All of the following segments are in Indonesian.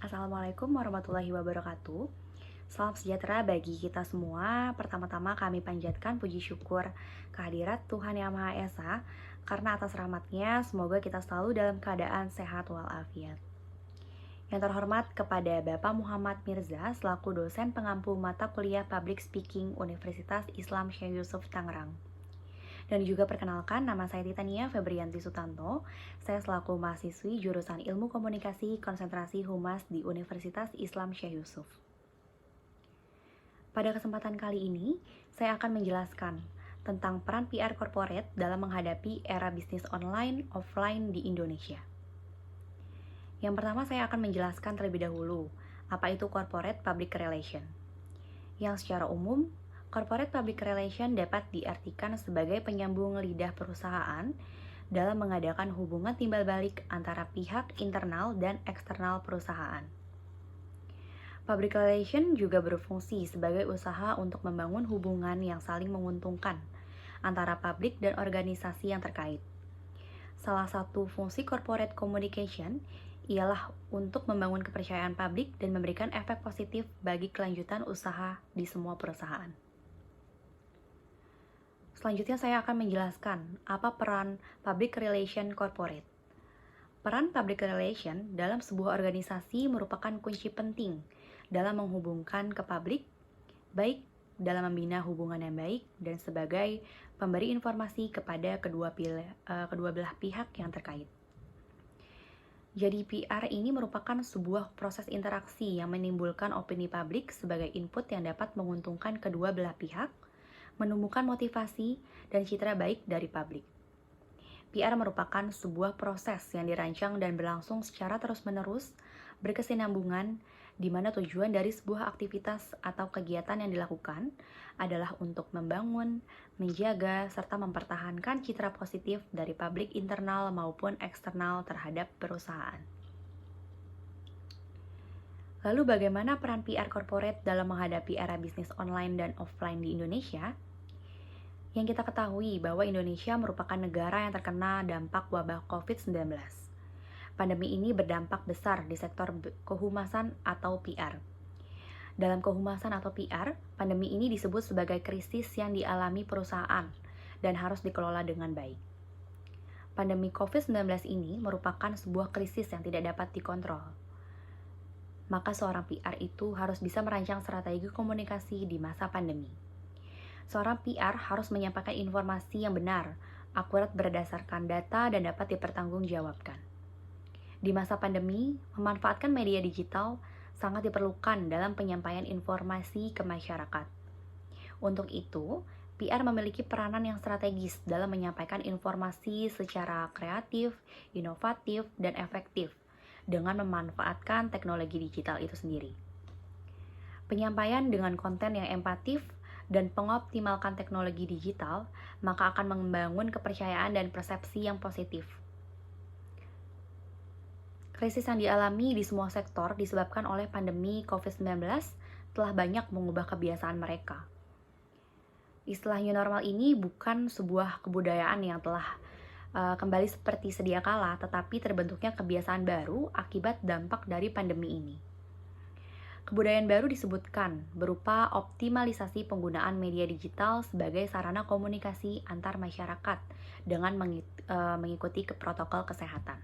Assalamualaikum warahmatullahi wabarakatuh. Salam sejahtera bagi kita semua. Pertama-tama kami panjatkan puji syukur kehadirat Tuhan Yang Maha Esa, karena atas rahmatnya semoga kita selalu dalam keadaan sehat walafiat. Yang terhormat kepada Bapak Muhammad Mirza selaku dosen pengampu mata kuliah Public Speaking Universitas Islam Syekh Yusuf Tangerang. Dan juga perkenalkan, nama saya Titania Febrianti Sutanto. Saya selaku mahasiswi jurusan Ilmu Komunikasi Konsentrasi Humas di Universitas Islam Syekh Yusuf. Pada kesempatan kali ini, saya akan menjelaskan tentang peran PR corporate dalam menghadapi era bisnis online offline di Indonesia. Yang pertama, saya akan menjelaskan terlebih dahulu apa itu corporate public relation. Yang secara umum, corporate public relation dapat diartikan sebagai penyambung lidah perusahaan dalam mengadakan hubungan timbal balik antara pihak internal dan eksternal perusahaan. Public relation juga berfungsi sebagai usaha untuk membangun hubungan yang saling menguntungkan antara publik dan organisasi yang terkait. Salah satu fungsi corporate communication ialah untuk membangun kepercayaan publik dan memberikan efek positif bagi kelanjutan usaha di semua perusahaan. Selanjutnya saya akan menjelaskan apa peran public relation corporate. Peran public relation dalam sebuah organisasi merupakan kunci penting dalam menghubungkan ke publik, baik dalam membina hubungan yang baik dan sebagai pemberi informasi kepada kedua belah pihak yang terkait. Jadi PR ini merupakan sebuah proses interaksi yang menimbulkan opini publik sebagai input yang dapat menguntungkan kedua belah pihak, menumbuhkan motivasi dan citra baik dari publik. PR merupakan sebuah proses yang dirancang dan berlangsung secara terus-menerus, berkesinambungan, di mana tujuan dari sebuah aktivitas atau kegiatan yang dilakukan adalah untuk membangun, menjaga, serta mempertahankan citra positif dari publik internal maupun eksternal terhadap perusahaan. Lalu bagaimana peran PR corporate dalam menghadapi era bisnis online dan offline di Indonesia? Yang kita ketahui bahwa Indonesia merupakan negara yang terkena dampak wabah COVID-19. Pandemi ini berdampak besar di sektor kehumasan atau PR. Dalam kehumasan atau PR, pandemi ini disebut sebagai krisis yang dialami perusahaan dan harus dikelola dengan baik. Pandemi COVID-19 ini merupakan sebuah krisis yang tidak dapat dikontrol. Maka seorang PR itu harus bisa merancang strategi komunikasi di masa pandemi. Seorang PR harus menyampaikan informasi yang benar, akurat berdasarkan data dan dapat dipertanggungjawabkan. Di masa pandemi, memanfaatkan media digital sangat diperlukan dalam penyampaian informasi ke masyarakat. Untuk itu, PR memiliki peranan yang strategis dalam menyampaikan informasi secara kreatif, inovatif, dan efektif dengan memanfaatkan teknologi digital itu sendiri. Penyampaian dengan konten yang empatif dan mengoptimalkan teknologi digital, maka akan membangun kepercayaan dan persepsi yang positif. Krisis yang dialami di semua sektor disebabkan oleh pandemi COVID-19 telah banyak mengubah kebiasaan mereka. Istilah new normal ini bukan sebuah kebudayaan yang telah kembali seperti sedia kala, tetapi terbentuknya kebiasaan baru akibat dampak dari pandemi ini. Kebudayaan baru disebutkan berupa optimalisasi penggunaan media digital sebagai sarana komunikasi antar masyarakat dengan mengikuti protokol kesehatan.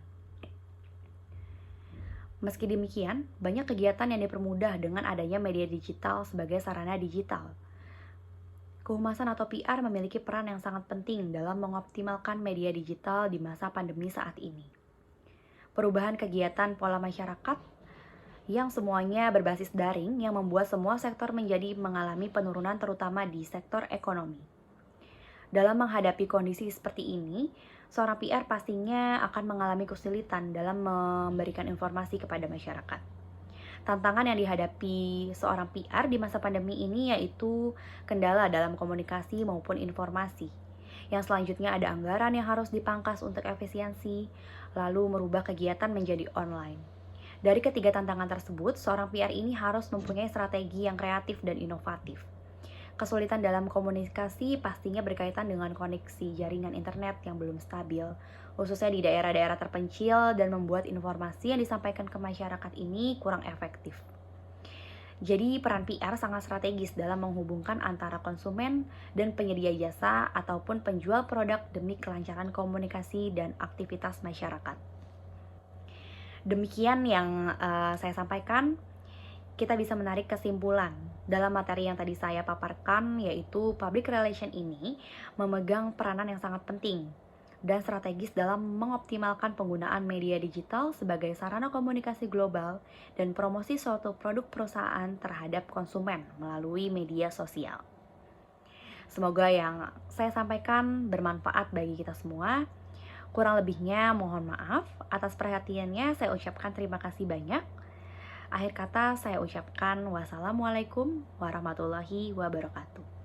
Meski demikian, banyak kegiatan yang dipermudah dengan adanya media digital sebagai sarana digital. Kehumasan atau PR memiliki peran yang sangat penting dalam mengoptimalkan media digital di masa pandemi saat ini. Perubahan kegiatan pola masyarakat yang semuanya berbasis daring yang membuat semua sektor mengalami penurunan terutama di sektor ekonomi. Dalam menghadapi kondisi seperti ini, seorang PR pastinya akan mengalami kesulitan dalam memberikan informasi kepada masyarakat. Tantangan yang dihadapi seorang PR di masa pandemi ini yaitu kendala dalam komunikasi maupun informasi. Yang selanjutnya ada anggaran yang harus dipangkas untuk efisiensi, lalu merubah kegiatan menjadi online. Dari ketiga tantangan tersebut, seorang PR ini harus mempunyai strategi yang kreatif dan inovatif. Kesulitan dalam komunikasi pastinya berkaitan dengan koneksi jaringan internet yang belum stabil, khususnya di daerah-daerah terpencil, dan membuat informasi yang disampaikan ke masyarakat ini kurang efektif. Jadi peran PR sangat strategis dalam menghubungkan antara konsumen dan penyedia jasa ataupun penjual produk demi kelancaran komunikasi dan aktivitas masyarakat. Demikian yang saya sampaikan. Kita bisa menarik kesimpulan dalam materi yang tadi saya paparkan, yaitu public relation ini memegang peranan yang sangat penting dan strategis dalam mengoptimalkan penggunaan media digital sebagai sarana komunikasi global dan promosi suatu produk perusahaan terhadap konsumen melalui media sosial. Semoga yang saya sampaikan bermanfaat bagi kita semua. Kurang lebihnya mohon maaf. Atas perhatiannya saya ucapkan terima kasih banyak. Akhir kata saya ucapkan wassalamualaikum warahmatullahi wabarakatuh.